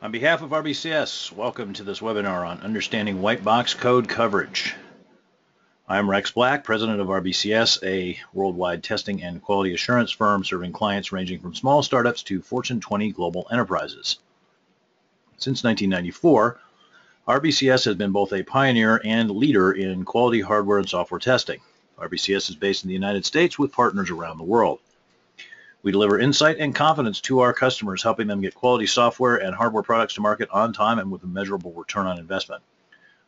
On behalf of RBCS, welcome to this webinar on understanding white box code coverage. I'm Rex Black, president of RBCS, a worldwide testing and quality assurance firm serving clients ranging from small startups to Fortune 20 global enterprises. Since 1994, RBCS has been both a pioneer and leader in quality hardware and software testing. RBCS is based in the United States with partners around the world. We deliver insight and confidence to our customers, helping them get quality software and hardware products to market on time and with a measurable return on investment.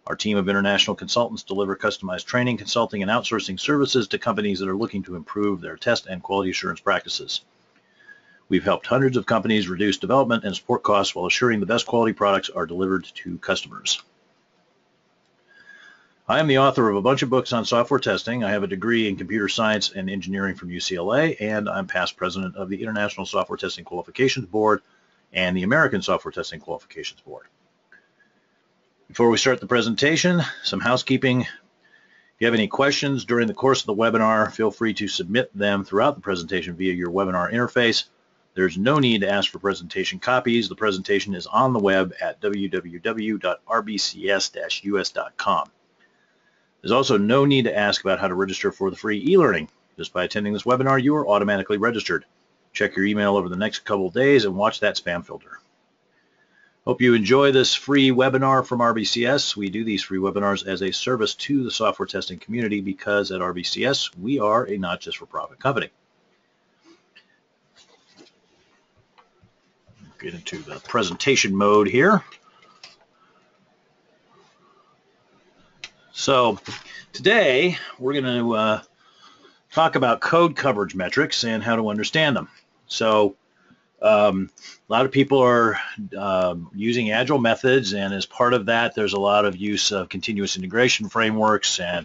Our team of international consultants deliver customized training, consulting, and outsourcing services to companies that are looking to improve their test and quality assurance practices. We've helped hundreds of companies reduce development and support costs while assuring the best quality products are delivered to customers. I am the author of a bunch of books on software testing. I have a degree in computer science and engineering from UCLA, and I'm past president of the International Software Testing Qualifications Board and the American Software Testing Qualifications Board. Before we start the presentation, some housekeeping. If you have any questions during the course of the webinar, feel free to submit them throughout the presentation via your webinar interface. There's no need to ask for presentation copies. The presentation is on the web at www.rbcs-us.com. There's also no need to ask about how to register for the free e-learning. Just by attending this webinar, you are automatically registered. Check your email over the next couple of days and watch that spam filter. Hope you enjoy this free webinar from RBCS. We do these free webinars as a service to the software testing community because at RBCS, we are a not just for profit company. Get into the presentation mode here. So today we're going to talk about code coverage metrics and how to understand them. So a lot of people are using agile methods, and as part of that there's a lot of use of continuous integration frameworks, and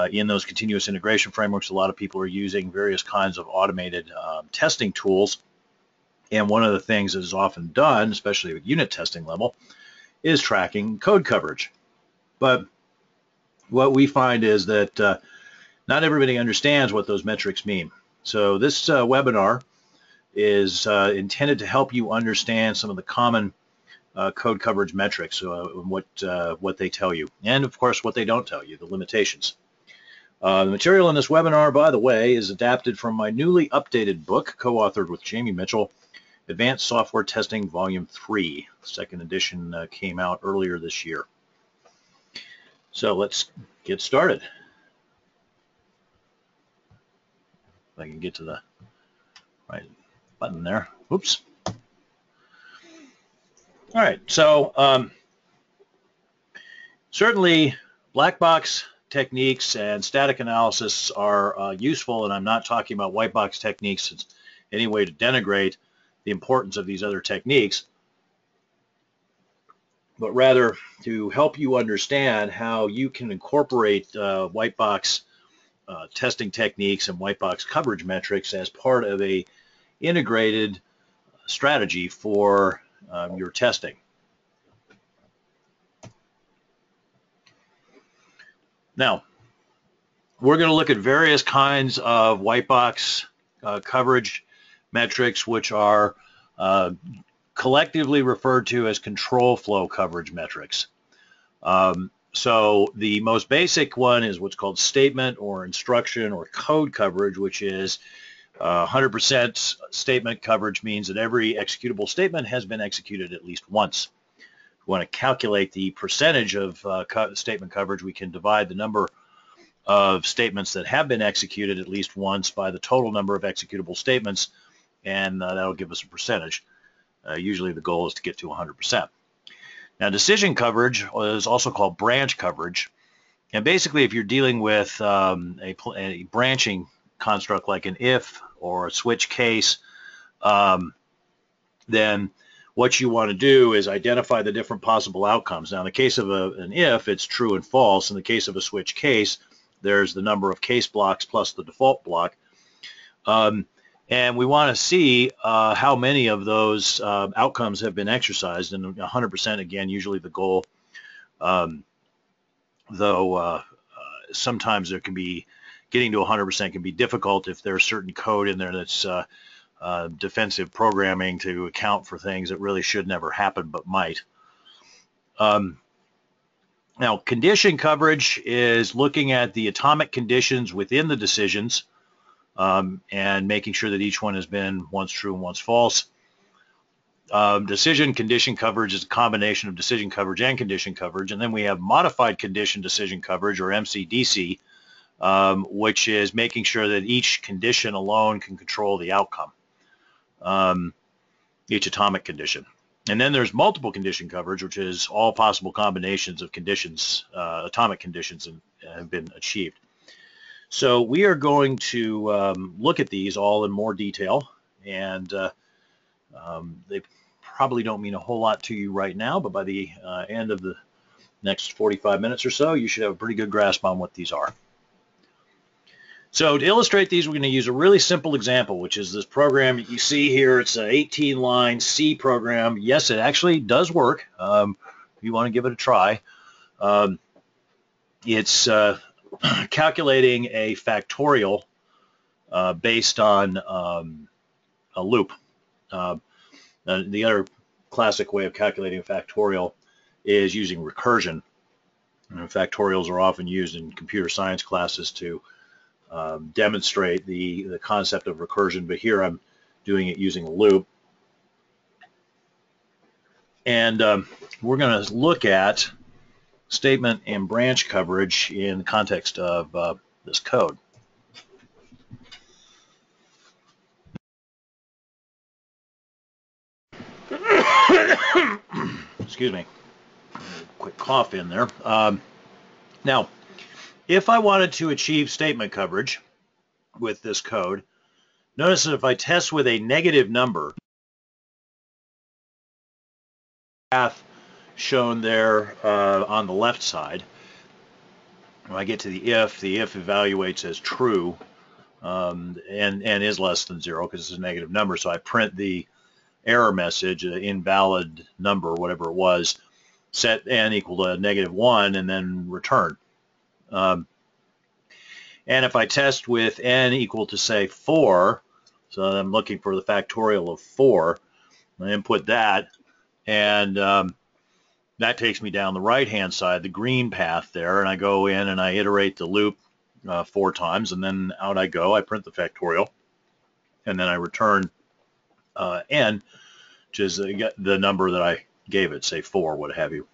in those continuous integration frameworks a lot of people are using various kinds of automated testing tools. And one of the things that is often done, especially at unit testing level, is tracking code coverage. But what we find is that not everybody understands what those metrics mean. So this webinar is intended to help you understand some of the common code coverage metrics, what they tell you, and of course what they don't tell you, the limitations. The material in this webinar, by the way, is adapted from my newly updated book, co-authored with Jamie Mitchell, Advanced Software Testing Volume 3. The second edition came out earlier this year. So let's get started. If I can get to the right button there. Oops. All right, so certainly black box techniques and static analysis are useful, and I'm not talking about white box techniques in any way to denigrate the importance of these other techniques, but rather to help you understand how you can incorporate white box testing techniques and white box coverage metrics as part of a integrated strategy for your testing. Now, we're going to look at various kinds of white box coverage metrics, which are collectively referred to as control flow coverage metrics. So the most basic one is what's called statement or instruction or code coverage, which is 100% statement coverage means that every executable statement has been executed at least once. If we want to calculate the percentage of statement coverage, we can divide the number of statements that have been executed at least once by the total number of executable statements, and that'll give us a percentage. Usually the goal is to get to 100%. Now, decision coverage is also called branch coverage, and basically if you're dealing with a branching construct like an if or a switch case, then what you want to do is identify the different possible outcomes. Now, in the case of an if, it's true and false. In the case of a switch case, there's the number of case blocks plus the default block. And we want to see how many of those outcomes have been exercised, and 100% again, usually the goal, though sometimes there can be, getting to 100% can be difficult if there's certain code in there that's defensive programming to account for things that really should never happen but might. Now, condition coverage is looking at the atomic conditions within the decisions and making sure that each one has been once true and once false. Decision condition coverage is a combination of decision coverage and condition coverage. And then we have modified condition decision coverage, or MCDC, which is making sure that each condition alone can control the outcome, each atomic condition. And then there's multiple condition coverage, which is all possible combinations of conditions, atomic conditions have been achieved. So we are going to look at these all in more detail, and they probably don't mean a whole lot to you right now, but by the end of the next 45 minutes or so, you should have a pretty good grasp on what these are. So to illustrate these, we're going to use a really simple example, which is this program that you see here. It's an 18-line C program. Yes, it actually does work. If you want to give it a try. It's calculating a factorial based on a loop. The other classic way of calculating a factorial is using recursion. And factorials are often used in computer science classes to demonstrate the concept of recursion, but here I'm doing it using a loop. And we're going to look at statement and branch coverage in the context of this code. Excuse me, quick cough in there. Now, if I wanted to achieve statement coverage with this code, notice that if I test with a negative number, path shown there on the left side, when I get to the if evaluates as true and is less than 0 because it's a negative number, so I print the error message, invalid number, whatever it was, set n equal to -1 and then return. And if I test with n equal to, say, 4, so I'm looking for the factorial of 4, I input that, and that takes me down the right-hand side, the green path there, and I go in and I iterate the loop 4 times, and then out I go. I print the factorial, and then I return n, which is the number that I gave it, say 4, what have you.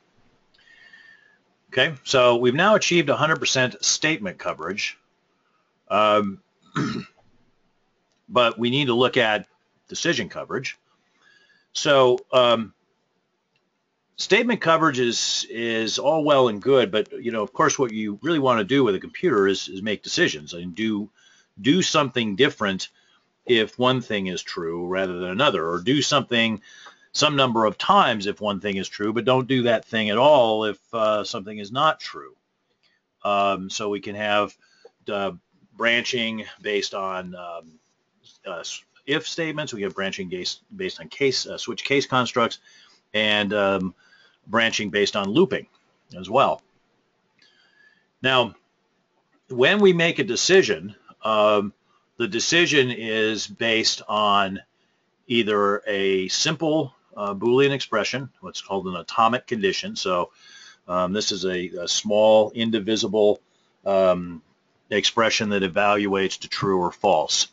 Okay, so we've now achieved 100% statement coverage, but we need to look at decision coverage. So statement coverage is all well and good, but of course, what you really want to do with a computer is make decisions and do something different if one thing is true rather than another, or do something some number of times if one thing is true, but don't do that thing at all if something is not true. So we can have branching based on if statements. We have branching based on switch case constructs, and branching based on looping as well. Now, when we make a decision, the decision is based on either a simple Boolean expression, what's called an atomic condition. So this is a small, indivisible expression that evaluates to true or false.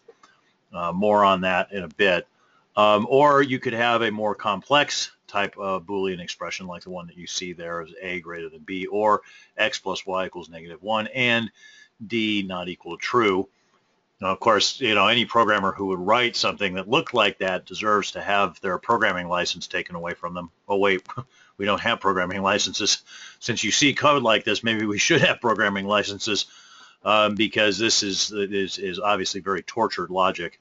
More on that in a bit. Or you could have a more complex type of Boolean expression like the one that you see there as a greater than b, or x plus y equals -1 and d not equal to true. Now, of course, any programmer who would write something that looked like that deserves to have their programming license taken away from them. Oh, wait, we don't have programming licenses. Since you see code like this, maybe we should have programming licenses because this is obviously very tortured logic.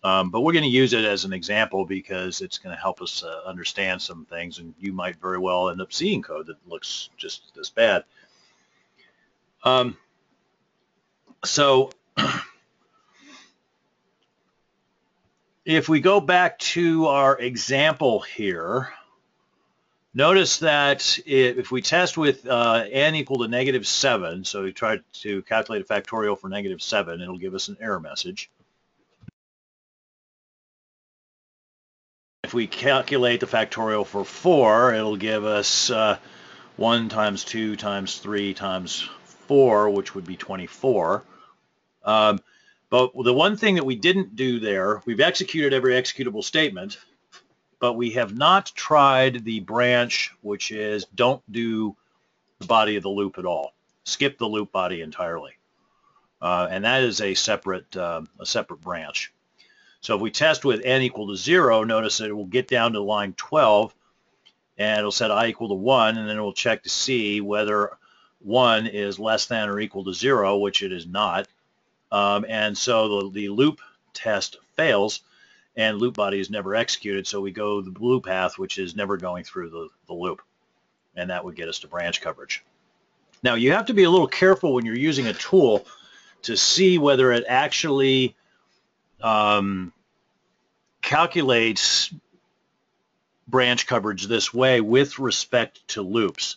But we're going to use it as an example because it's going to help us understand some things, and you might very well end up seeing code that looks just this bad. So if we go back to our example here, notice that if we test with n equal to -7, so we try to calculate a factorial for -7, it'll give us an error message. if we calculate the factorial for 4, it'll give us 1 times 2 times 3 times 4, which would be 24. But the one thing that we didn't do there, we've executed every executable statement, but we have not tried the branch, which is don't do the body of the loop at all. Skip the loop body entirely. And that is a separate branch. So if we test with n equal to 0, notice that it will get down to line 12, and it'll set I equal to 1, and then it will check to see whether 1 is less than or equal to 0, which it is not. And so the loop test fails, and loop body is never executed, so we go the blue path, which is never going through the loop, and that would get us to branch coverage. Now, you have to be a little careful when you're using a tool to see whether it actually calculates branch coverage this way with respect to loops,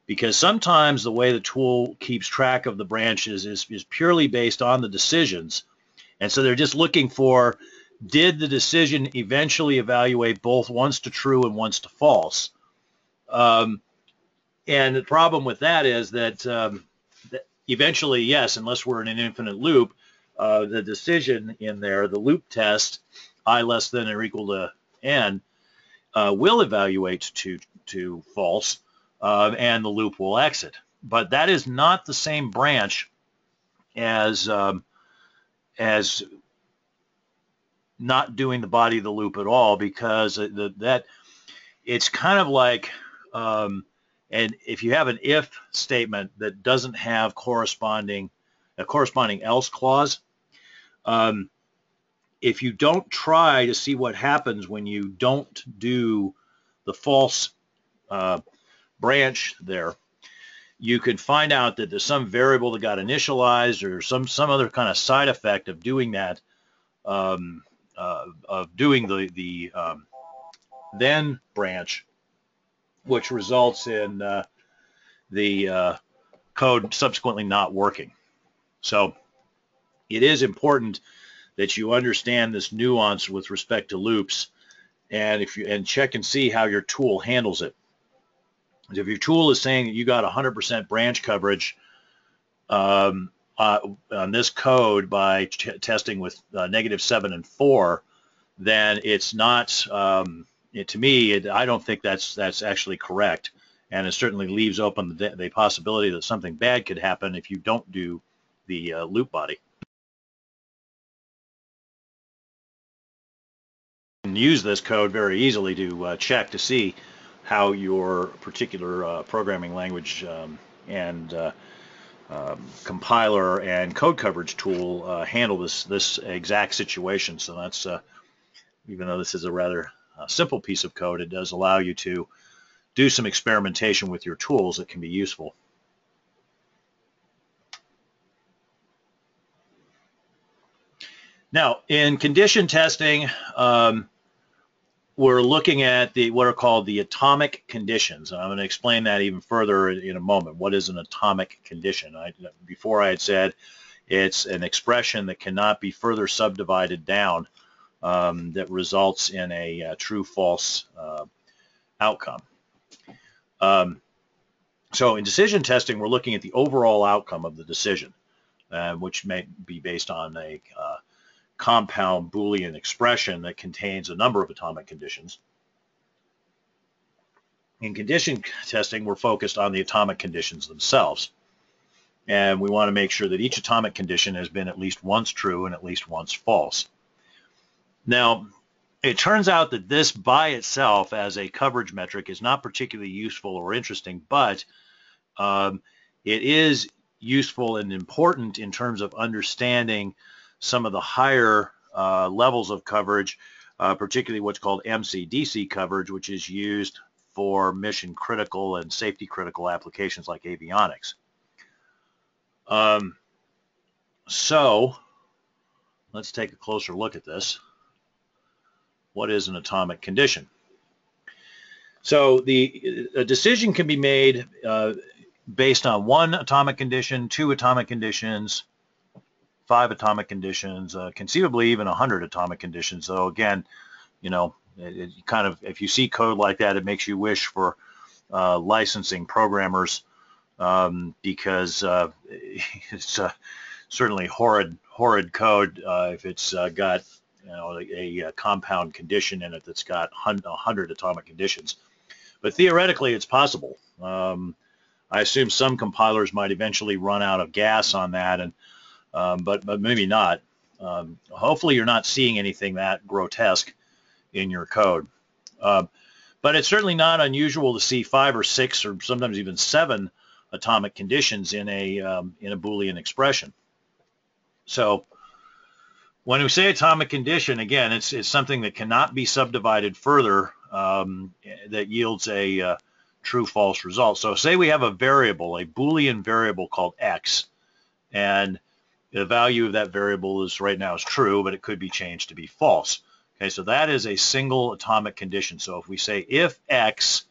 because sometimes the way the tool keeps track of the branches is purely based on the decisions, and so they're just looking for, did the decision eventually evaluate both once to true and once to false? And the problem with that is that eventually, yes, unless we're in an infinite loop, the decision in there, the loop test, I less than or equal to n, will evaluate to false, and the loop will exit. But that is not the same branch as not doing the body of the loop at all, because that it's kind of like, and if you have an if statement that doesn't have a corresponding else clause, if you don't try to see what happens when you don't do the false branch there, you could find out that there's some variable that got initialized, or some other kind of side effect of doing that, of doing the then branch, which results in the code subsequently not working. So it is important that you understand this nuance with respect to loops, and check and see how your tool handles it. If your tool is saying that you got 100% branch coverage on this code by testing with -7 and 4, then it's not. To me, I don't think that's actually correct, and it certainly leaves open the possibility that something bad could happen if you don't do the loop body. You can use this code very easily to check to see how your particular programming language and compiler and code coverage tool handle this exact situation. So that's even though this is a rather simple piece of code, it does allow you to do some experimentation with your tools that can be useful. Now, in condition testing, we're looking at what are called the atomic conditions. And I'm going to explain that even further in a moment. What is an atomic condition? Before I had said it's an expression that cannot be further subdivided down that results in a true-false outcome. So in decision testing, we're looking at the overall outcome of the decision, which may be based on a compound Boolean expression that contains a number of atomic conditions. In condition testing, we're focused on the atomic conditions themselves, and we want to make sure that each atomic condition has been at least once true and at least once false. Now, it turns out that this by itself as a coverage metric is not particularly useful or interesting, but it is useful and important in terms of understanding some of the higher levels of coverage, particularly what's called MCDC coverage, which is used for mission critical and safety critical applications like avionics. So let's take a closer look at this. What is an atomic condition? So a decision can be made based on 1 atomic condition, 2 atomic conditions, 5 atomic conditions, conceivably even 100 atomic conditions. So again, kind of, if you see code like that, it makes you wish for licensing programmers, because it's certainly horrid code if it's got a compound condition in it that's got 100 atomic conditions. But theoretically, it's possible. I assume some compilers might eventually run out of gas on that, and but maybe not. Hopefully, you're not seeing anything that grotesque in your code. But it's certainly not unusual to see 5 or 6 or sometimes even 7 atomic conditions in a Boolean expression. So when we say atomic condition, again, it's something that cannot be subdivided further that yields a true-false result. So say we have a variable, a Boolean variable called x, and the value of that variable is right now is true, but it could be changed to be false. Okay, so that is a single atomic condition. So if we say if x,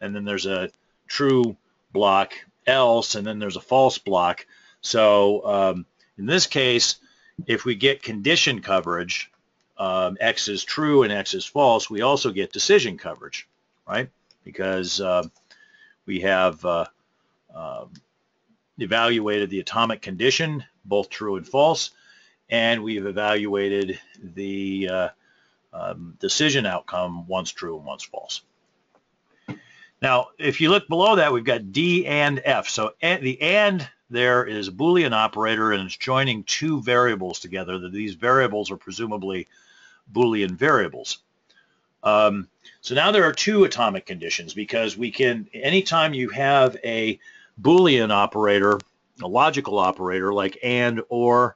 and then there's a true block, else, and then there's a false block. So in this case, if we get condition coverage, x is true and x is false, we also get decision coverage, right? Because we have evaluated the atomic condition, both true and false, and we've evaluated the decision outcome, once true and once false. Now, if you look below that, we've got D and F. So the and there is a Boolean operator, and it's joining 2 variables together. These variables are presumably Boolean variables. So now there are 2 atomic conditions, because we can, anytime you have a Boolean operator, a logical operator like and or,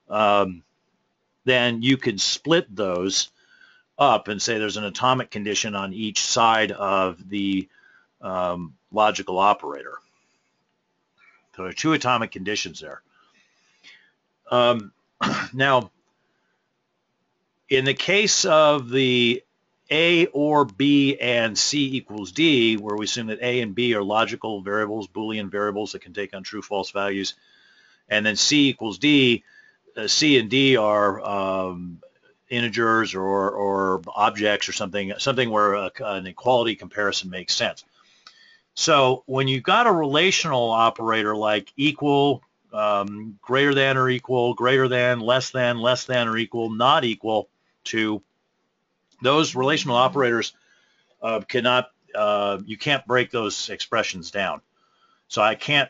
then you can split those up and say there's an atomic condition on each side of the logical operator. So there are 2 atomic conditions there. Now, in the case of the A or B and C equals D, where we assume that A and B are logical variables, Boolean variables that can take on true, false values, and then C equals D, C and D are integers or objects or something where an equality comparison makes sense. So when you've got a relational operator like equal, greater than or equal, greater than, less than or equal, not equal to, those relational operators you can't break those expressions down. So I can't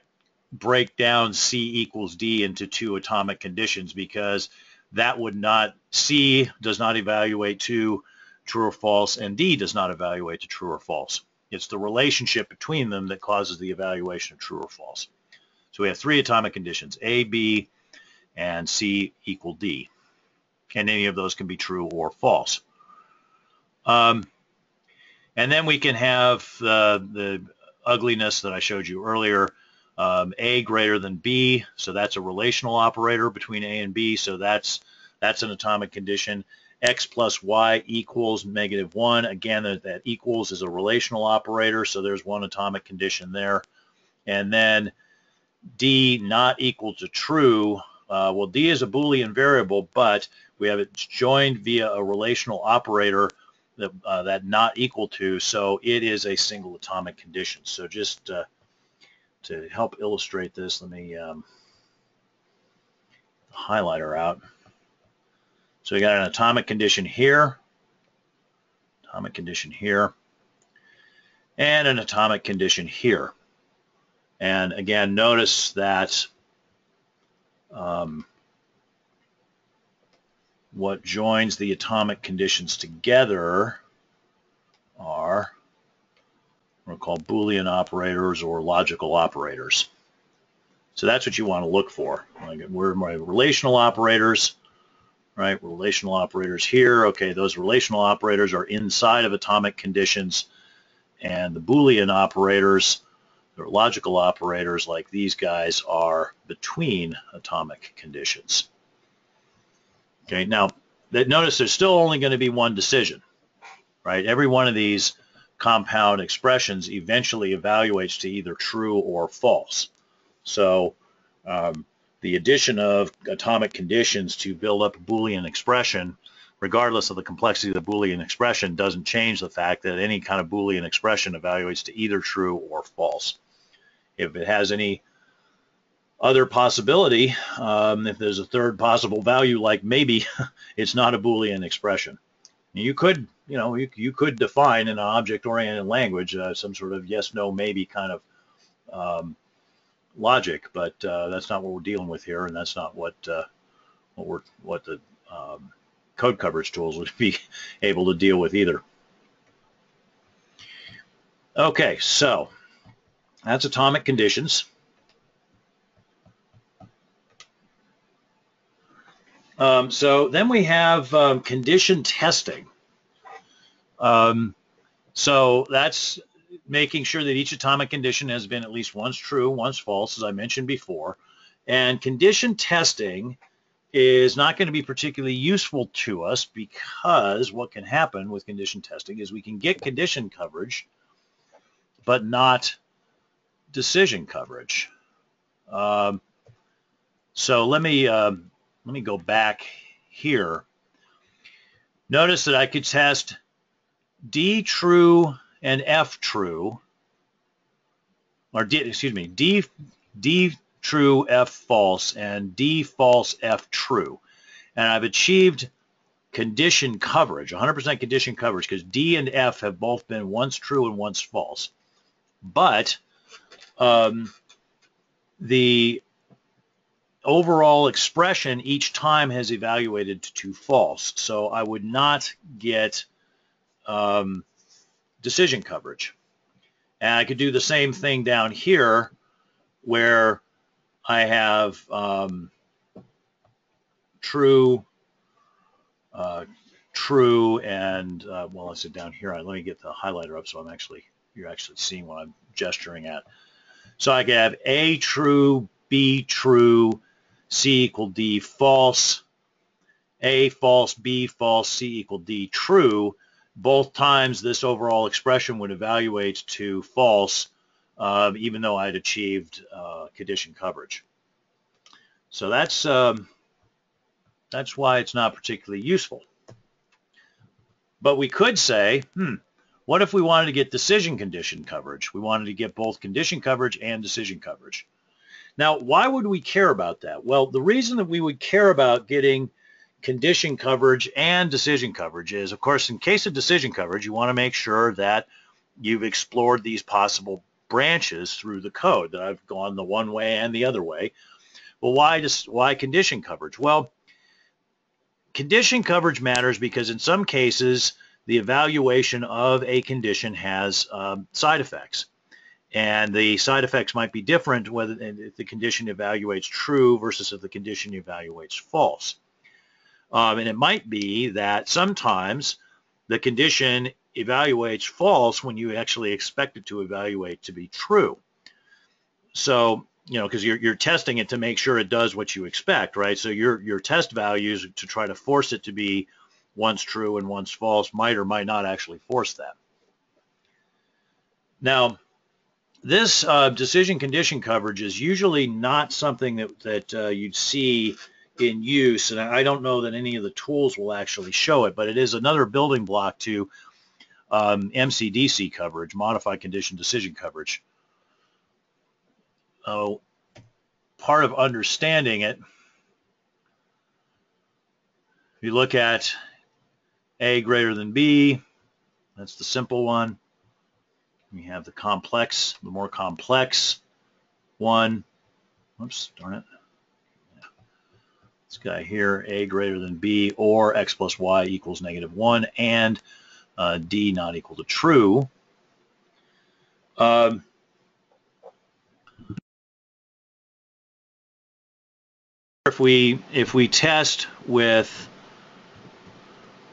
break down C equals D into 2 atomic conditions, because that would not, C does not evaluate to true or false, and D does not evaluate to true or false. It's the relationship between them that causes the evaluation of true or false. So we have 3 atomic conditions, A, B, and C equal D. And any of those can be true or false. And then we can have the ugliness that I showed you earlier, A greater than B, so that's a relational operator between A and B, so that's an atomic condition. X plus Y equals -1, again, that equals is a relational operator, so there's 1 atomic condition there. And then D not equal to true, well, D is a Boolean variable, but we have it joined via a relational operator that not equal to, so it is a single atomic condition. So just to help illustrate this, let me highlighter out. So we got an atomic condition here, and an atomic condition here. And again, notice that what joins the atomic conditions together are what are called Boolean operators or logical operators. So that's what you want to look for. Like we're my relational operators, right? Relational operators here. Okay, those relational operators are inside of atomic conditions, and the Boolean operators, or logical operators like these guys, are between atomic conditions. Okay, now notice there's still only going to be one decision, right? Every one of these compound expressions eventually evaluates to either true or false. So the addition of atomic conditions to build up a Boolean expression regardless of the complexity of the Boolean expression, doesn't change the fact that any kind of Boolean expression evaluates to either true or false. If it has any other possibility, if there's a third possible value, like maybe, it's not a Boolean expression. You could, you could define in an object-oriented language some sort of yes, no, maybe kind of logic, but that's not what we're dealing with here, and that's not what the code coverage tools would be able to deal with either. Okay, so that's atomic conditions. So then we have condition testing. So that's making sure that each atomic condition has been at least once true, once false, as I mentioned before. And condition testing is not going to be particularly useful to us, because what can happen with condition testing is we can get condition coverage, but not decision coverage. So let me go back here. Notice that I could test D true and F true, or D true, F false, and D false, F true. And I've achieved condition coverage, 100% condition coverage, because D and F have both been once true and once false. But the overall expression each time has evaluated to false. So I would not get decision coverage. And I could do the same thing down here, where I have true, true, and well, let's sit down here. Let me get the highlighter up so you're actually seeing what I'm gesturing at. So I could have A true, B true, C equal D false, A false, B false, C equal D true. Both times this overall expression would evaluate to false, even though I'd achieved condition coverage. So that's why it's not particularly useful. But we could say, what if we wanted to get decision condition coverage? We wanted to get both condition coverage and decision coverage. Now, why would we care about that? Well, the reason that we would care about getting condition coverage and decision coverage is, of course, in case of decision coverage, you want to make sure that you've explored these possible branches through the code, that I've gone the one way and the other way. Well, why condition coverage? Well, condition coverage matters because in some cases, the evaluation of a condition has side effects. And the side effects might be different whether if the condition evaluates true versus if the condition evaluates false. And it might be that sometimes the condition evaluates false when you actually expect it to evaluate to be true. So, because you're testing it to make sure it does what you expect, right? So your test values to try to force it to be once true and once false might or might not actually force that. Now, this decision condition coverage is usually not something that you'd see in use, and I don't know that any of the tools will actually show it, but it is another building block to MCDC coverage, modified condition decision coverage. Part of understanding it, if you look at A greater than B, that's the simple one. We have the complex, the more complex one. Oops, darn it. This guy here, A greater than B, or X plus Y equals -1, and D not equal to true. If we test with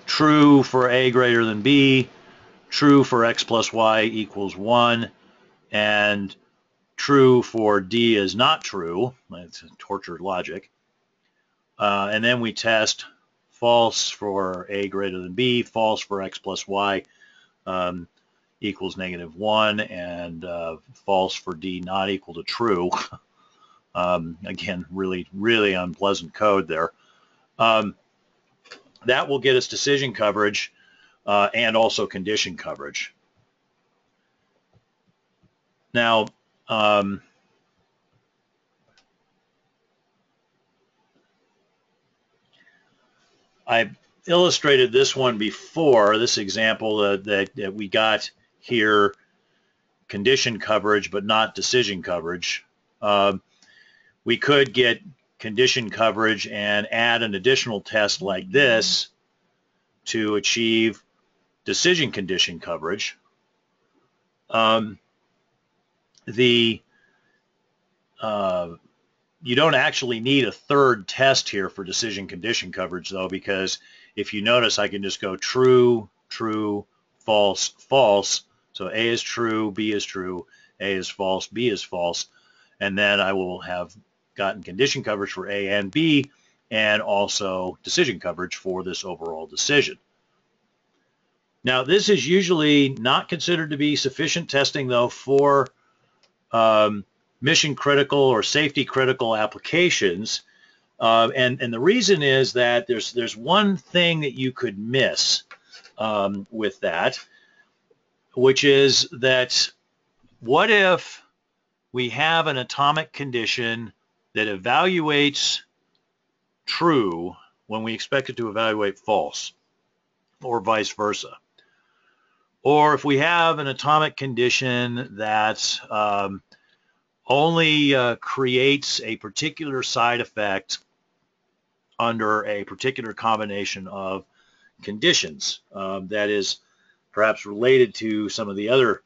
true for A greater than B, true for X plus Y equals 1, and true for D is not true, it's tortured logic, and then we test false for A greater than B, false for X plus Y equals -1, and false for D not equal to true. Again, really, really unpleasant code there. that will get us decision coverage and also condition coverage. Now, I illustrated this one before, this example that we got here, condition coverage but not decision coverage. We could get condition coverage and add an additional test like this to achieve decision condition coverage. You don't actually need a third test here for decision condition coverage, though, because if you notice, I can just go true, true, false, false. So A is true, B is true, A is false, B is false, and then I will have gotten condition coverage for A and B, and also decision coverage for this overall decision. Now, this is usually not considered to be sufficient testing, though, for mission critical or safety critical applications, and the reason is that there's one thing that you could miss with that, which is that what if we have an atomic condition that evaluates true when we expect it to evaluate false, or vice versa? Or if we have an atomic condition that only creates a particular side effect under a particular combination of conditions that is perhaps related to some of the other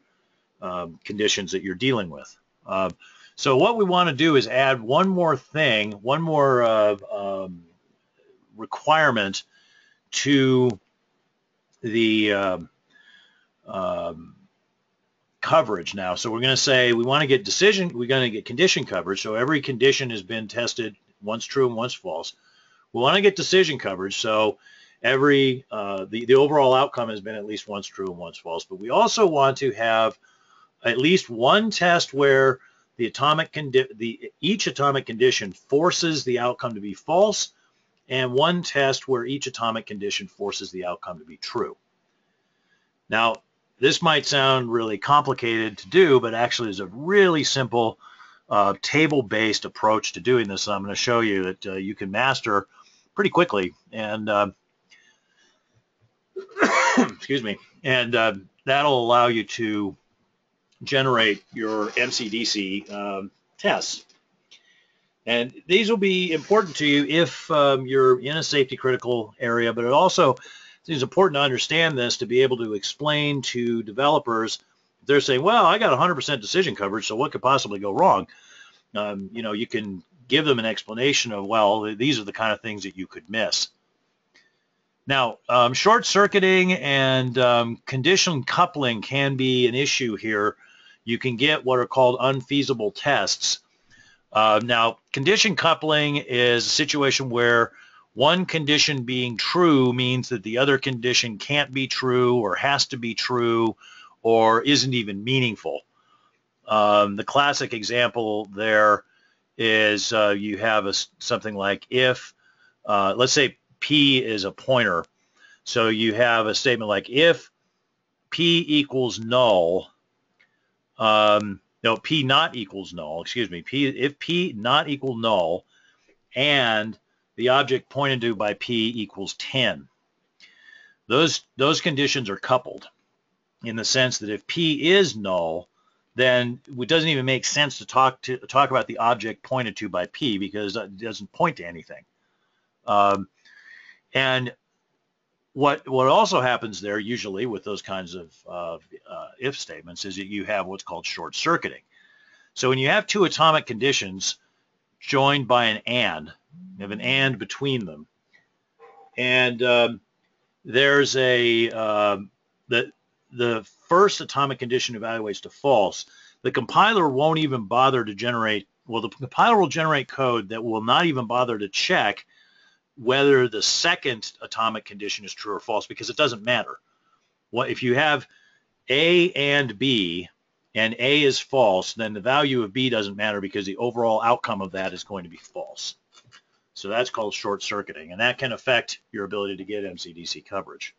conditions that you're dealing with. So what we want to do is add one more thing, one more requirement to the coverage now. So we're going to say we want to get we're going to get condition coverage. So every condition has been tested, once true and once false. We want to get decision coverage. So every the overall outcome has been at least once true and once false. But we also want to have at least one test where the each atomic condition forces the outcome to be false, and one test where each atomic condition forces the outcome to be true. Now, this might sound really complicated to do, but actually is a really simple table-based approach to doing this. I'm going to show you that you can master pretty quickly, and excuse me, and that'll allow you to generate your MCDC tests. And these will be important to you if you're in a safety critical area, but it also is important to understand this to be able to explain to developers. They're saying, well, I got 100% decision coverage, so what could possibly go wrong? You know, you can give them an explanation of, well, these are the kind of things that you could miss. Now, short-circuiting and condition coupling can be an issue here. You can get what are called unfeasible tests. Now, condition coupling is a situation where one condition being true means that the other condition can't be true or has to be true or isn't even meaningful. The classic example there is you have something like if, let's say P is a pointer. So you have a statement like if P equals null, no, P not equals null, excuse me, if P not equal null and the object pointed to by P equals 10. Those conditions are coupled in the sense that if P is null, then it doesn't even make sense to talk about the object pointed to by P because it doesn't point to anything. And what also happens there usually with those kinds of if statements is that you have what's called short circuiting. So when you have two atomic conditions joined by an and, you have an and between them, and there's the first atomic condition evaluates to false. The compiler won't even bother to generate, well, the compiler will generate code that will not even bother to check whether the second atomic condition is true or false, because it doesn't matter. If you have A and B, and A is false, then the value of B doesn't matter because the overall outcome of that is going to be false. So that's called short circuiting, and that can affect your ability to get MCDC coverage.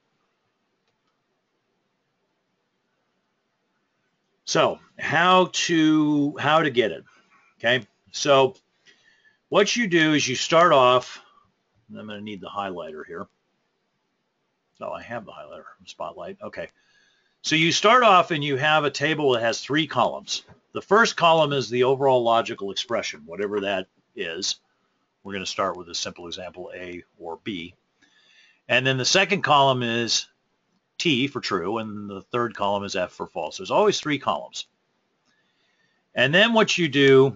So how to get it? Okay, so what you do is you start off. I'm going to need the highlighter here. Oh, I have the highlighter, Spotlight. Okay. So you start off and you have a table that has 3 columns. The first column is the overall logical expression, whatever that is. We're going to start with a simple example, A or B. And then the second column is T for true, and the third column is F for false. There's always 3 columns. And then what you do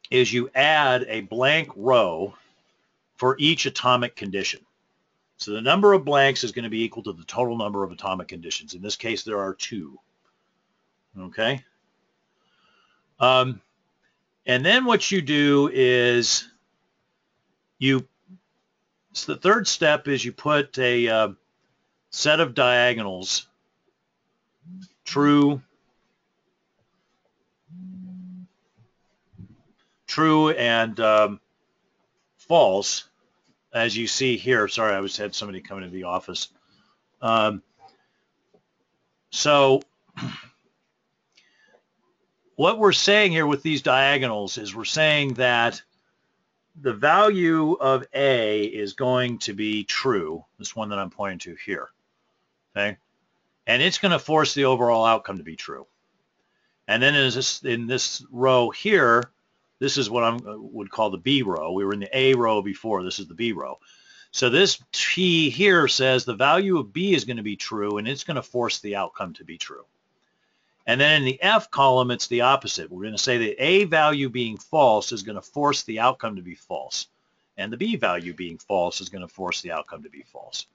is you add a blank row for each atomic condition. So the number of blanks is going to be equal to the total number of atomic conditions. In this case, there are 2. Okay? And then what you do is so the third step is you put a set of diagonals, true, and false, as you see here. Sorry, I had somebody coming into the office. So what we're saying here with these diagonals is we're saying that the value of A is going to be true, this one that I'm pointing to here, okay? And it's going to force the overall outcome to be true. And then in this row here, this is what I would call the B row. We were in the A row before. This is the B row. So this T here says the value of B is going to be true, and it's going to force the outcome to be true. And then in the F column, it's the opposite. We're going to say the A value being false is going to force the outcome to be false. And the B value being false is going to force the outcome to be false.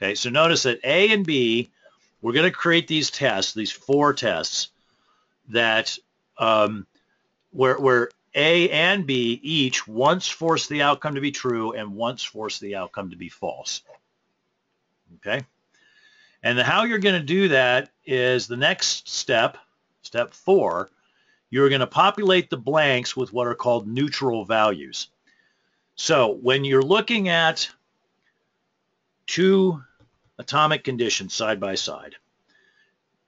Okay, so notice that A and B, we're going to create these tests, these 4 tests, that where A and B each once force the outcome to be true and once force the outcome to be false. Okay? And how you're going to do that is the next step, step 4, you're going to populate the blanks with what are called neutral values. So when you're looking at 2 atomic conditions side by side,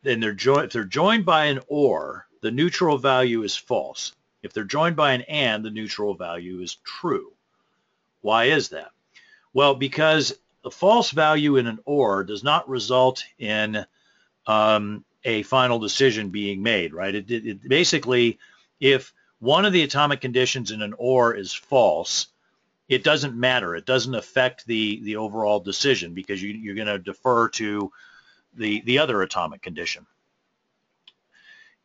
then if they're joined by an OR, the neutral value is false. If they're joined by an AND, the neutral value is true. Why is that? Well, because the false value in an OR does not result in a final decision being made, right? It basically, if one of the atomic conditions in an OR is false, it doesn't matter. It doesn't affect the overall decision because you're going to defer to the other atomic condition.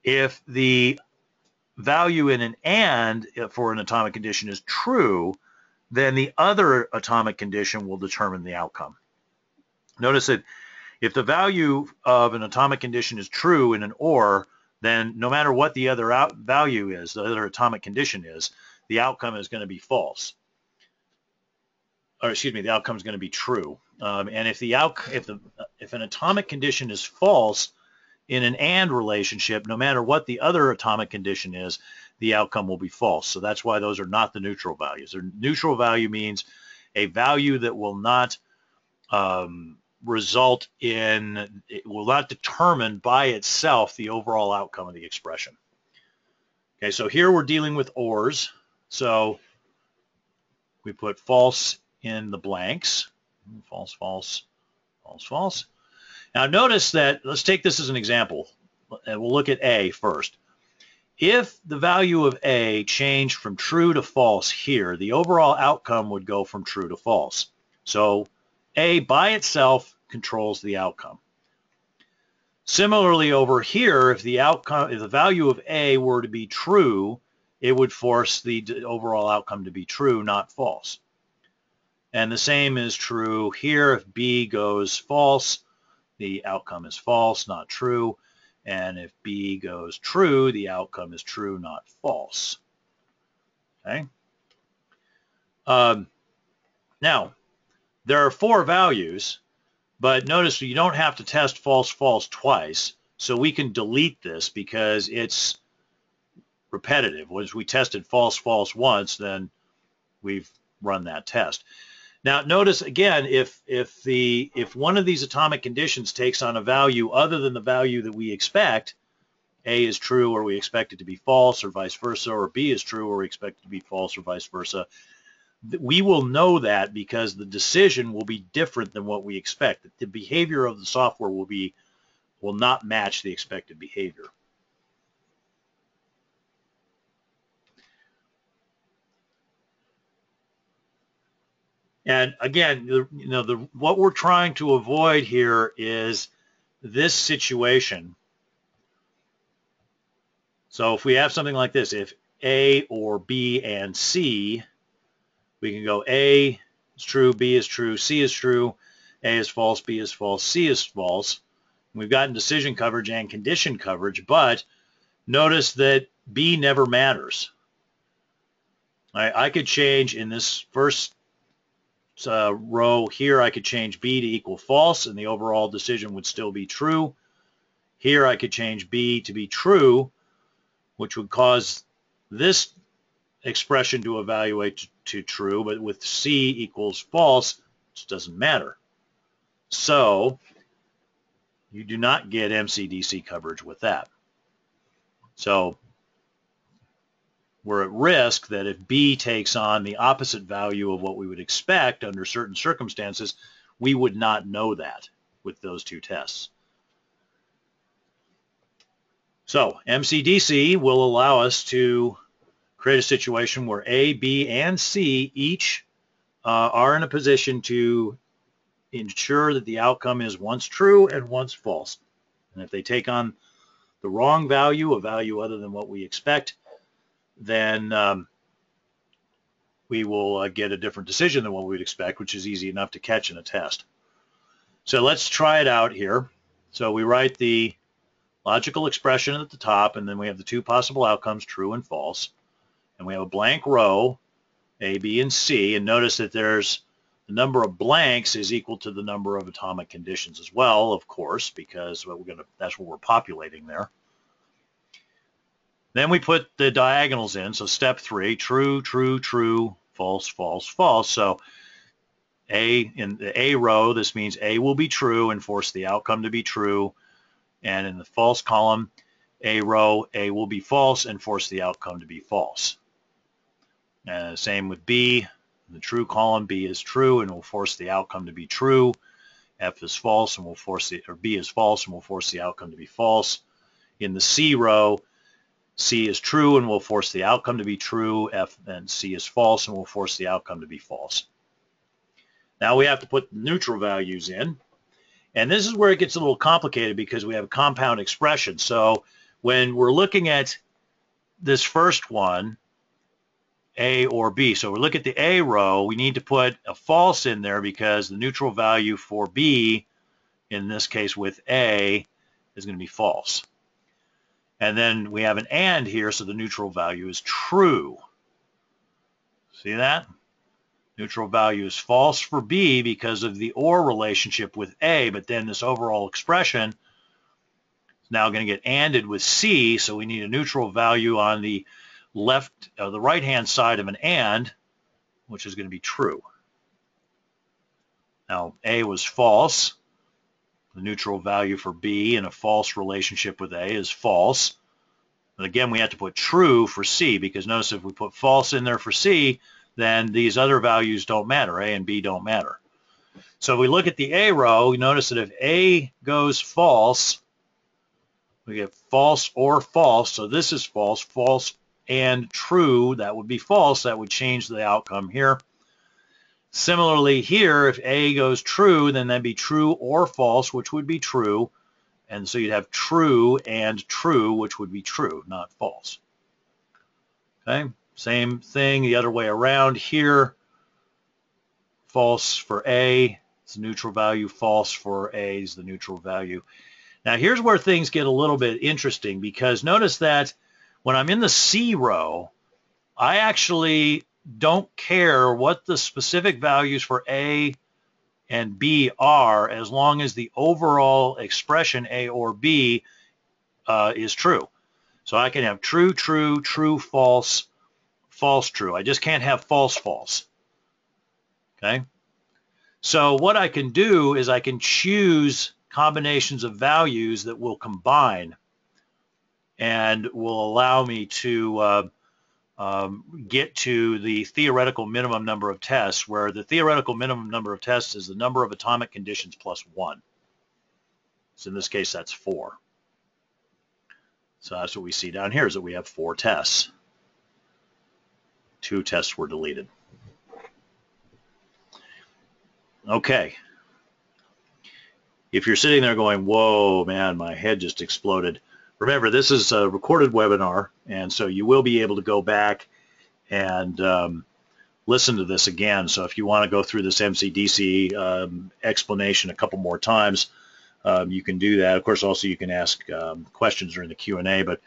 If the value in an AND for an atomic condition is true, then the other atomic condition will determine the outcome. Notice that if the value of an atomic condition is true in an OR, then no matter what the other value is, the other atomic condition is, the outcome is going to be false. Or excuse me, the outcome is going to be true. And if an atomic condition is false in an AND relationship, no matter what the other atomic condition is, the outcome will be false. So that's why those are not the neutral values. Their neutral value means a value that will not result in, it will not determine by itself the overall outcome of the expression. Okay, so here we're dealing with ORs. So we put false in the blanks. False, false, false, false. Now notice that, let's take this as an example, and we'll look at A first. If the value of A changed from true to false here, the overall outcome would go from true to false. So A by itself controls the outcome. Similarly over here, if the value of A were to be true, it would force the overall outcome to be true, not false. And the same is true here. If B goes false, the outcome is false, not true. And if B goes true, the outcome is true, not false. Okay. Now, there are 4 values, but notice you don't have to test false, false twice. So we can delete this because it's repetitive. Once we tested false, false once, then we've run that test. Now notice again, if one of these atomic conditions takes on a value other than the value that we expect, A is true or we expect it to be false, or vice versa, or B is true or we expect it to be false, or vice versa, we will know that because the decision will be different than what we expect. The behavior of the software will not match the expected behavior. And again, what we're trying to avoid here is this situation. So if we have something like this, if A or B and C, we can go A is true, B is true, C is true, A is false, B is false, C is false. We've gotten decision coverage and condition coverage, but notice that B never matters. I could change in this first row here, I could change B to equal false, and the overall decision would still be true. Here I could change B to be true, which would cause this expression to evaluate to true, but with C equals false, it doesn't matter. So you do not get MCDC coverage with that. So we're at risk that if B takes on the opposite value of what we would expect under certain circumstances, we would not know that with those two tests. So MCDC will allow us to create a situation where A, B, and C each are in a position to ensure that the outcome is once true and once false. And if they take on the wrong value, a value other than what we expect, then we will get a different decision than what we'd expect, which is easy enough to catch in a test. So let's try it out here. So we write the logical expression at the top, and then we have the two possible outcomes, true and false. And we have a blank row, A, B, and C. And notice that there's the number of blanks is equal to the number of atomic conditions as well, of course, because that's what we're populating there. Then we put the diagonals in. So step 3, true, true, true, false, false, false. So in the A row, this means A will be true and force the outcome to be true. And in the false column, A row, A will be false and force the outcome to be false. Same with B. In the true column, B is true and will force the outcome to be true. F is false and will B is false and will force the outcome to be false. In the C row, C is true and will force the outcome to be true. F and C is false and will force the outcome to be false. Now we have to put neutral values in. And this is where it gets a little complicated because we have a compound expression. So when we're looking at this first one, A or B, so we look at the A row, we need to put a false in there because the neutral value for B, in this case with A, is going to be false. And then we have an and here, so the neutral value is true. See that? Neutral value is false for B because of the or relationship with A, but then this overall expression is now going to get anded with C, so we need a neutral value on the the right-hand side of an and, which is going to be true. Now, A was false. The neutral value for B in a false relationship with A is false. And again, we have to put true for C because notice if we put false in there for C, then these other values don't matter. A and B don't matter. So if we look at the A row, we notice that if A goes false, we get false or false. So this is false, false and true. That would be false. That would change the outcome here. Similarly here, if A goes true, then that'd be true or false, which would be true. And so you'd have true and true, which would be true, not false. Okay. Same thing the other way around here. False for A is the neutral value. False for A is the neutral value. Now here's where things get a little bit interesting because notice that when I'm in the C row, I actually don't care what the specific values for A and B are as long as the overall expression A or B is true. So I can have true, true, true, false, false, true. I just can't have false, false. Okay. So what I can do is I can choose combinations of values that will combine and will allow me to get to the theoretical minimum number of tests, where the theoretical minimum number of tests is the number of atomic conditions plus 1. So in this case, that's 4. So that's what we see down here, is that we have 4 tests. 2 tests were deleted. Okay. If you're sitting there going, whoa, man, my head just exploded. Remember, this is a recorded webinar, and so you will be able to go back and listen to this again. So if you want to go through this MCDC explanation a couple more times, you can do that. Of course, also you can ask questions during the Q&A, but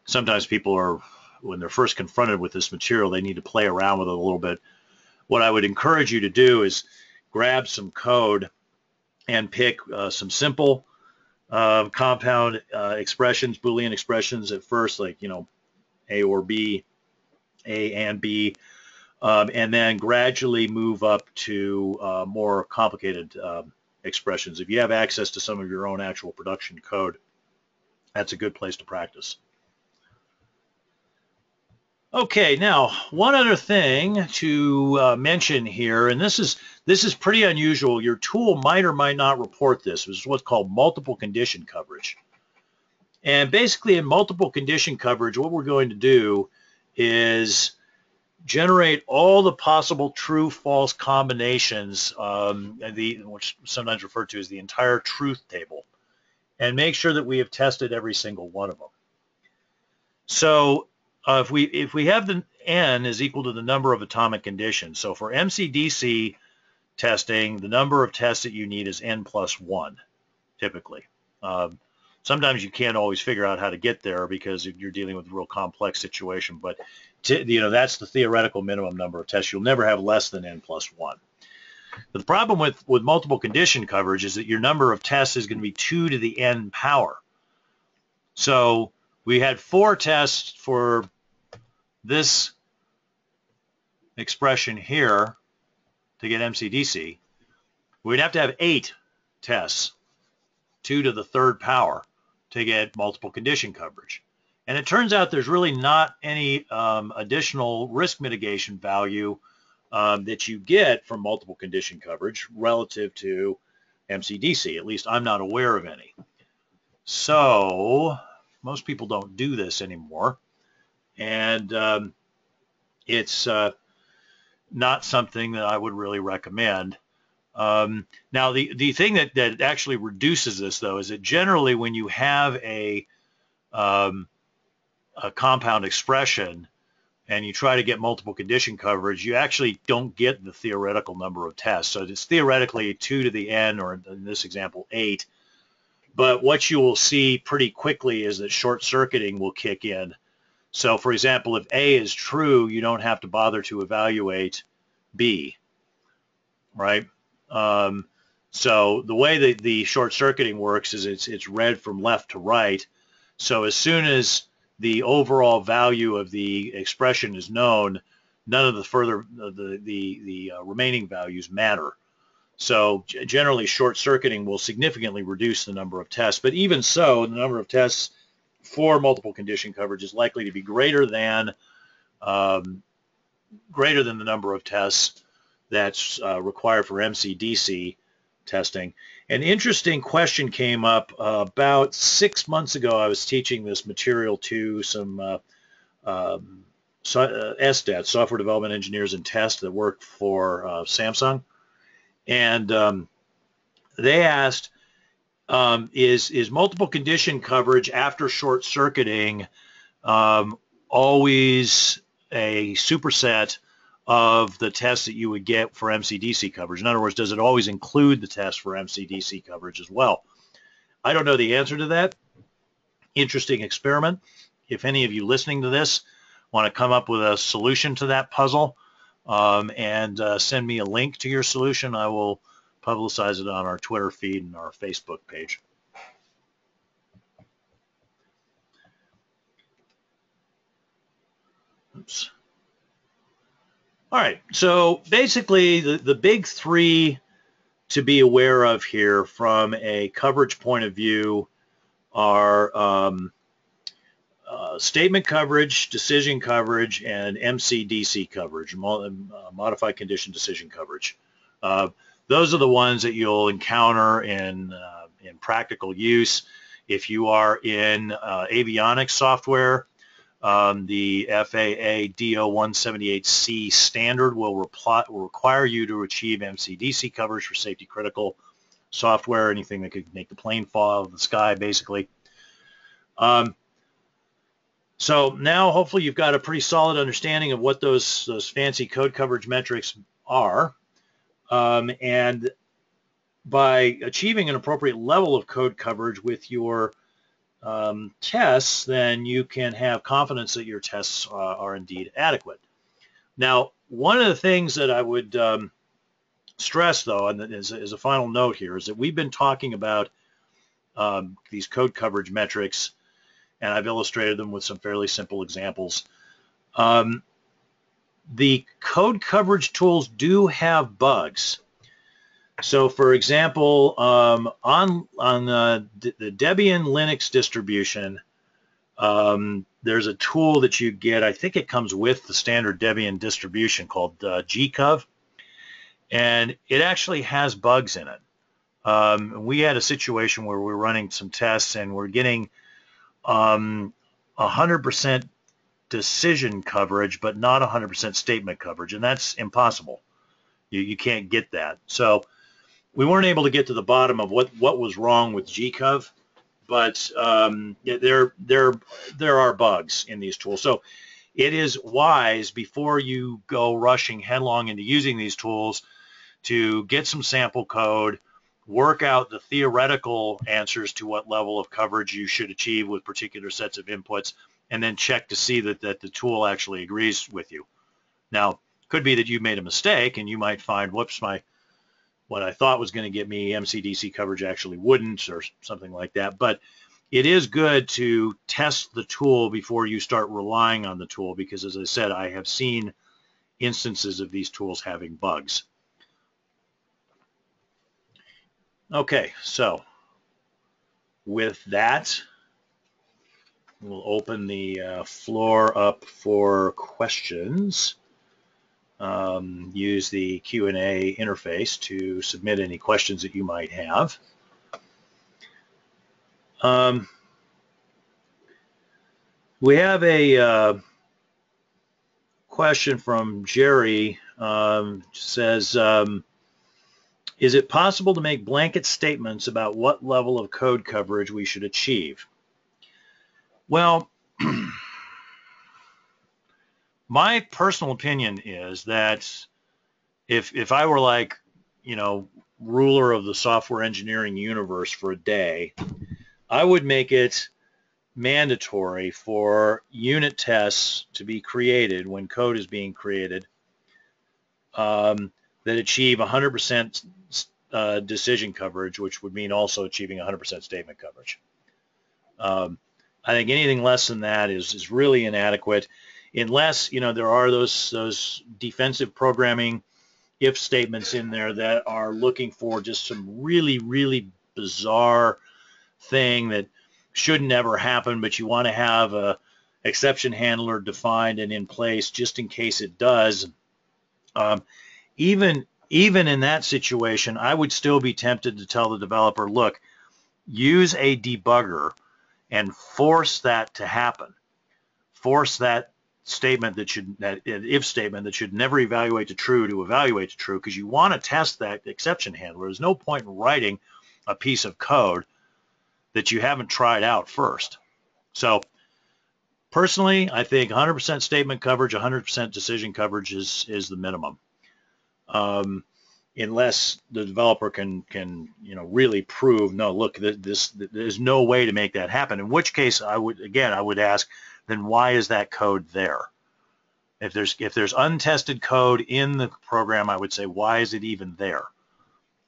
sometimes people are, when they're first confronted with this material, they need to play around with it a little bit. What I would encourage you to do is grab some code and pick some simple compound expressions, Boolean expressions at first, like, you know, A or B, A and B, and then gradually move up to more complicated expressions. If you have access to some of your own actual production code, that's a good place to practice. Okay, now one other thing to mention here, and this is pretty unusual. Your tool might or might not report this. This is what's called multiple condition coverage. And basically in multiple condition coverage, what we're going to do is generate all the possible true-false combinations, which is sometimes referred to as the entire truth table, and make sure that we have tested every single one of them. So if we have the n is equal to the number of atomic conditions, so for MCDC testing, the number of tests that you need is n plus 1, typically. Sometimes you can't always figure out how to get there because you're dealing with a real complex situation, but that's the theoretical minimum number of tests. You'll never have less than n plus 1. But the problem with multiple condition coverage is that your number of tests is going to be 2 to the n power. So we had 4 tests for this expression here to get MCDC. We'd have to have 8 tests, 2 to the 3rd power, to get multiple condition coverage. And it turns out there's really not any additional risk mitigation value that you get from multiple condition coverage relative to MCDC. At least I'm not aware of any. So most people don't do this anymore. And it's not something that I would really recommend. Now, the thing that actually reduces this, though, is that generally when you have a compound expression and you try to get multiple condition coverage, you actually don't get the theoretical number of tests. So it's theoretically 2 to the n, or in this example, 8. But what you will see pretty quickly is that short circuiting will kick in. So, for example, if A is true, you don't have to bother to evaluate B, right? So the way that the short circuiting works is it's read from left to right. So as soon as the overall value of the expression is known, none of the further the remaining values matter. So generally, short circuiting will significantly reduce the number of tests. But even so, the number of tests for multiple condition coverage is likely to be greater than the number of tests that's required for MCDC testing. An interesting question came up about 6 months ago. I was teaching this material to some SDET, Software Development Engineers and Test, that work for Samsung. And they asked, is multiple condition coverage after short circuiting always a superset of the tests that you would get for MCDC coverage? In other words, does it always include the test for MCDC coverage as well? I don't know the answer to that. Interesting experiment. If any of you listening to this want to come up with a solution to that puzzle and send me a link to your solution, I will publicize it on our Twitter feed and our Facebook page. Oops. All right, so basically the big three to be aware of here from a coverage point of view are statement coverage, decision coverage, and MCDC coverage, modified condition decision coverage. Those are the ones that you'll encounter in practical use. If you are in avionics software, the FAA DO 178C standard will require you to achieve MCDC coverage for safety critical software, anything that could make the plane fall out of the sky, basically. So now hopefully you've got a pretty solid understanding of what those fancy code coverage metrics are. And by achieving an appropriate level of code coverage with your tests, then you can have confidence that your tests are indeed adequate. Now, one of the things that I would stress, though, and as a final note here, is that we've been talking about these code coverage metrics, and I've illustrated them with some fairly simple examples. The code coverage tools do have bugs. So, for example, on the Debian Linux distribution, there's a tool that you get. I think it comes with the standard Debian distribution called gcov, and it actually has bugs in it. We had a situation where we were running some tests and we're getting 100% decision coverage, but not 100% statement coverage, and that's impossible. You can't get that. So we weren't able to get to the bottom of what was wrong with gcov, but there are bugs in these tools. So it is wise, before you go rushing headlong into using these tools, to get some sample code, work out the theoretical answers to what level of coverage you should achieve with particular sets of inputs, and then check to see that the tool actually agrees with you. Now, could be that you made a mistake and you might find, whoops, what I thought was going to get me MCDC coverage actually wouldn't, or something like that. But it is good to test the tool before you start relying on the tool, because, as I said, I have seen instances of these tools having bugs. Okay, so with that, we'll open the floor up for questions. Use the Q&A interface to submit any questions that you might have. We have a question from Jerry. Says, is it possible to make blanket statements about what level of code coverage we should achieve? Well, my personal opinion is that if I were like, ruler of the software engineering universe for a day, I would make it mandatory for unit tests to be created when code is being created that achieve 100% decision coverage, which would mean also achieving 100% statement coverage. I think anything less than that is really inadequate, unless there are those defensive programming if statements in there that are looking for just some really, really bizarre thing that should never happen, but you want to have a exception handler defined and in place just in case it does. Even in that situation, I would still be tempted to tell the developer, look, use a debugger and force that to happen. Force that statement that if statement that should never evaluate to true to evaluate to true, because you want to test that exception handler. There's no point in writing a piece of code that you haven't tried out first. So personally, I think 100% statement coverage, 100% decision coverage is the minimum. Unless the developer can really prove, no, look, there's no way to make that happen. In which case, I would ask, then why is that code there? If there's untested code in the program, I would say, why is it even there?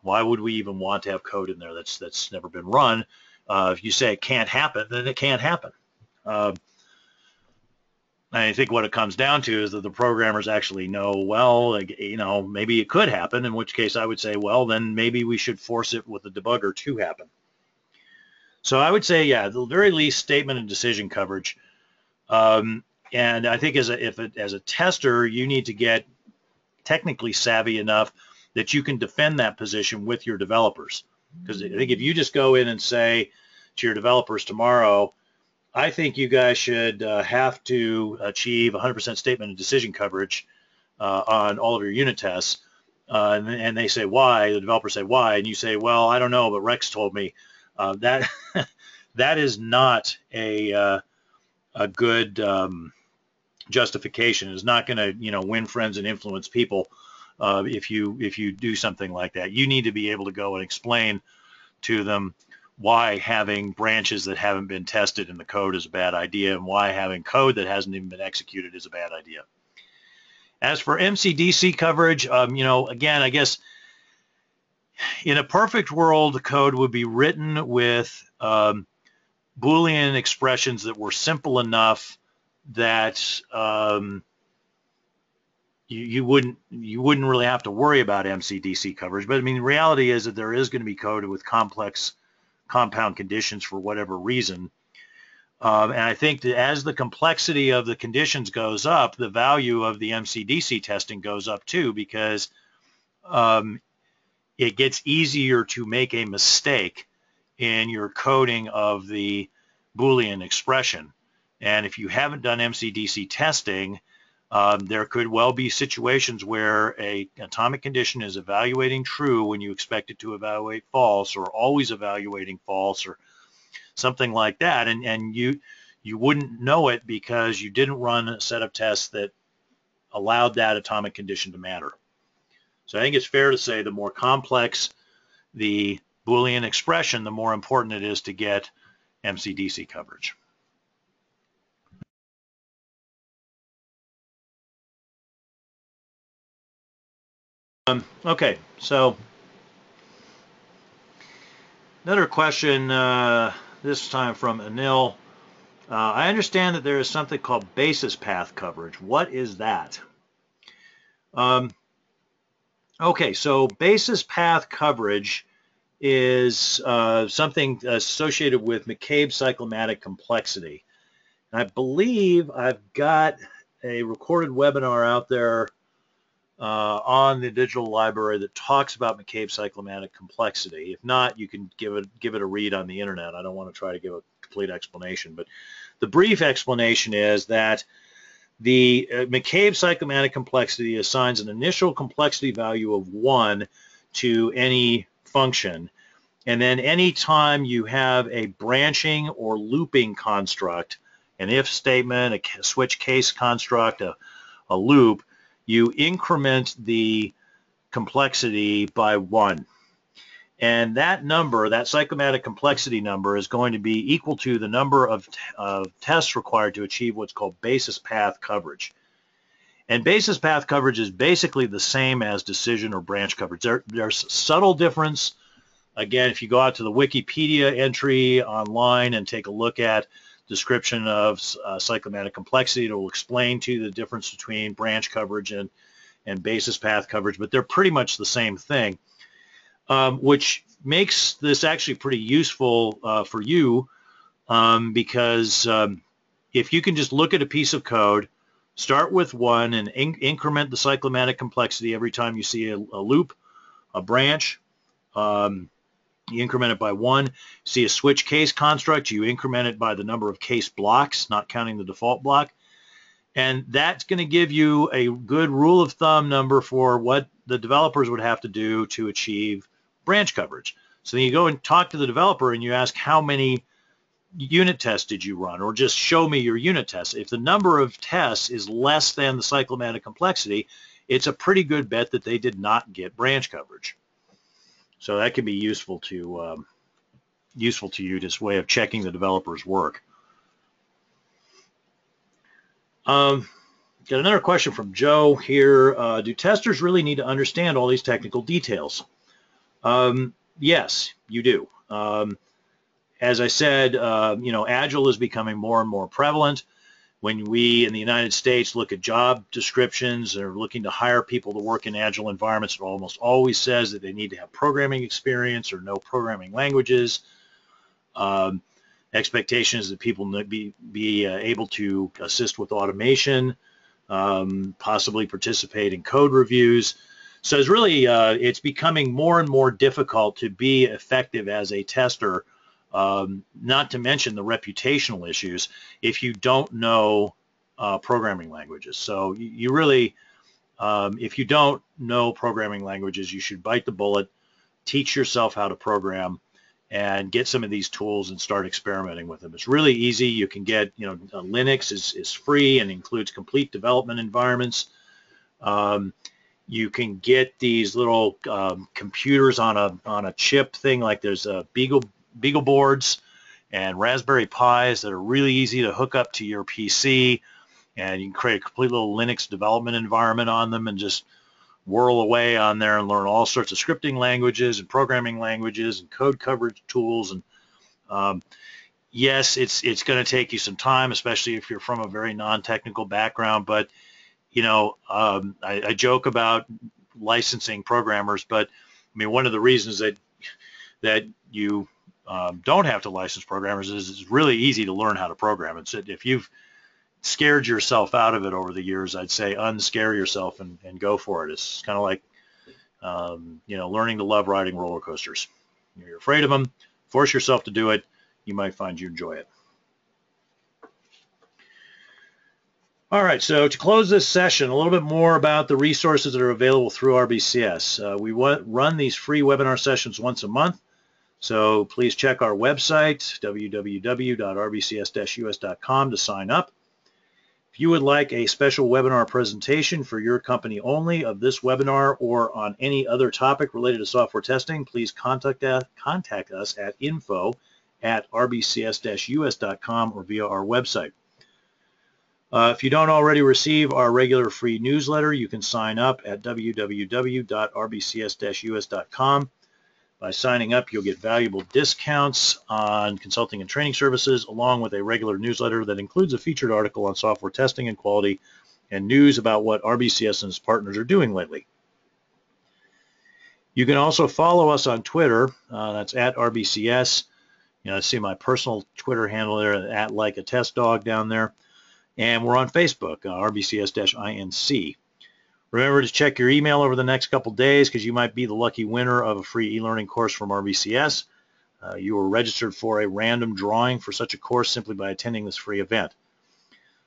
Why would we even want to have code in there that's never been run? If you say it can't happen, then it can't happen. I think what it comes down to is that the programmers actually know, well, like, maybe it could happen, in which case I would say, well, then maybe we should force it with the debugger to happen. So I would say, yeah, at the very least, statement and decision coverage. And I think as a tester, you need to get technically savvy enough that you can defend that position with your developers. Because I think if you just go in and say to your developers tomorrow, I think you guys should have to achieve 100% statement and decision coverage on all of your unit tests, and they say why, the developers say why, and you say, well, I don't know, but Rex told me. That that is not a good justification. It's not going to win friends and influence people if you do something like that. You need to be able to go and explain to them why having branches that haven't been tested in the code is a bad idea, and why having code that hasn't even been executed is a bad idea. As for MCDC coverage, again, I guess in a perfect world, the code would be written with Boolean expressions that were simple enough that you wouldn't really have to worry about MCDC coverage. But I mean, the reality is that there is going to be code with complex compound conditions for whatever reason. And I think that as the complexity of the conditions goes up, the value of the MCDC testing goes up too, because it gets easier to make a mistake in your coding of the Boolean expression. And if you haven't done MCDC testing, there could well be situations where an atomic condition is evaluating true when you expect it to evaluate false, or always evaluating false, or something like that, and you wouldn't know it because you didn't run a set of tests that allowed that atomic condition to matter. So I think it's fair to say the more complex the Boolean expression, the more important it is to get MCDC coverage. Okay, so another question, this time from Anil. I understand that there is something called basis path coverage. What is that? Okay, so basis path coverage is something associated with McCabe's cyclomatic complexity. And I believe I've got a recorded webinar out there on the digital library that talks about McCabe's cyclomatic complexity. If not, you can give it a read on the internet. I don't want to try to give a complete explanation, but the brief explanation is that the McCabe cyclomatic complexity assigns an initial complexity value of 1 to any function, and then any time you have a branching or looping construct, an if statement, a switch case construct, a loop, you increment the complexity by 1. And that number, that cyclomatic complexity number, is going to be equal to the number of tests required to achieve what's called basis path coverage. And basis path coverage is basically the same as decision or branch coverage. There's a subtle difference. Again, if you go out to the Wikipedia entry online and take a look at description of cyclomatic complexity, it will explain to you the difference between branch coverage and basis path coverage, but they're pretty much the same thing. Which makes this actually pretty useful for you, because if you can just look at a piece of code, start with 1 and increment the cyclomatic complexity every time you see a loop, a branch, you increment it by 1. See a switch case construct, you increment it by the number of case blocks, not counting the default block. And that's going to give you a good rule of thumb number for what the developers would have to do to achieve branch coverage. So then you go and talk to the developer and you ask, how many unit tests did you run? Or just show me your unit tests. If the number of tests is less than the cyclomatic complexity, it's a pretty good bet that they did not get branch coverage. So that can be useful to you, this way of checking the developer's work. Got another question from Joe here. Do testers really need to understand all these technical details? Yes, you do. As I said, Agile is becoming more and more prevalent. when we in the United States look at job descriptions or looking to hire people to work in agile environments, it almost always says that they need to have programming experience or know programming languages. Expectations that people be able to assist with automation, possibly participate in code reviews. So it's really, it's becoming more and more difficult to be effective as a tester, not to mention the reputational issues if you don't know programming languages. So you really, if you don't know programming languages, you should bite the bullet, teach yourself how to program, and get some of these tools and start experimenting with them. It's really easy. You can get, Linux is free and includes complete development environments. You can get these little computers on a chip thing, like there's Beagle boards and Raspberry Pis that are really easy to hook up to your PC, and you can create a complete little Linux development environment on them and just whirl away on there and learn all sorts of scripting languages and programming languages and code coverage tools. And yes, it's going to take you some time, especially if you're from a very non-technical background. But I joke about licensing programmers, but I mean, one of the reasons that you don't have to license programmers is it's really easy to learn how to program. It's if you've scared yourself out of it over the years, I'd say unscare yourself and go for it. It's kind of like learning to love riding roller coasters. You're afraid of them, force yourself to do it. You might find you enjoy it. All right, so to close this session, a little bit more about the resources that are available through RBCS. We run these free webinar sessions once a month, so please check our website, www.rbcs-us.com, to sign up. If you would like a special webinar presentation for your company only of this webinar or on any other topic related to software testing, please contact us at info@rbcs-us.com or via our website. If you don't already receive our regular free newsletter, you can sign up at www.rbcs-us.com. By signing up, you'll get valuable discounts on consulting and training services, along with a regular newsletter that includes a featured article on software testing and quality and news about what RBCS and its partners are doing lately. You can also follow us on Twitter. That's at RBCS. See my personal Twitter handle there, at like a test dog down there. And we're on Facebook, RBCS-INC. Remember to check your email over the next couple days, because you might be the lucky winner of a free e-learning course from RBCS. You are registered for a random drawing for such a course simply by attending this free event.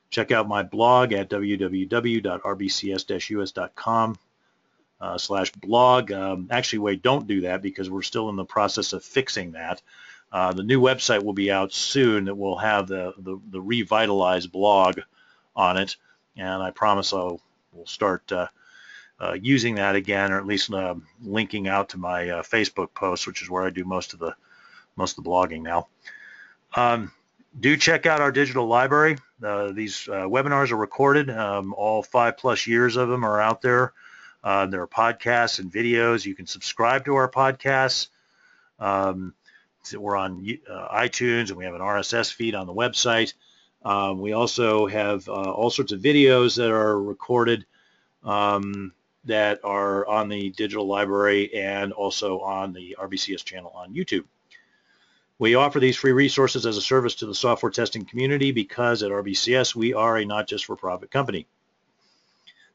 Check out my blog at www.rbcs-us.com/blog. Actually, wait, don't do that, because we're still in the process of fixing that. The new website will be out soon that will have the revitalized blog on it, and I promise we'll start using that again, or at least linking out to my Facebook posts, which is where I do most of the blogging now. Do check out our digital library. These webinars are recorded. All 5+ years of them are out there. There are podcasts and videos. You can subscribe to our podcasts. We're on iTunes, and we have an RSS feed on the website. We also have all sorts of videos that are recorded that are on the digital library and also on the RBCS channel on YouTube. We offer these free resources as a service to the software testing community because at RBCS we are a not just for profit company.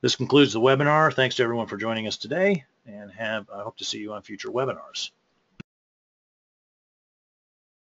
This concludes the webinar. Thanks to everyone for joining us today, and I hope to see you on future webinars.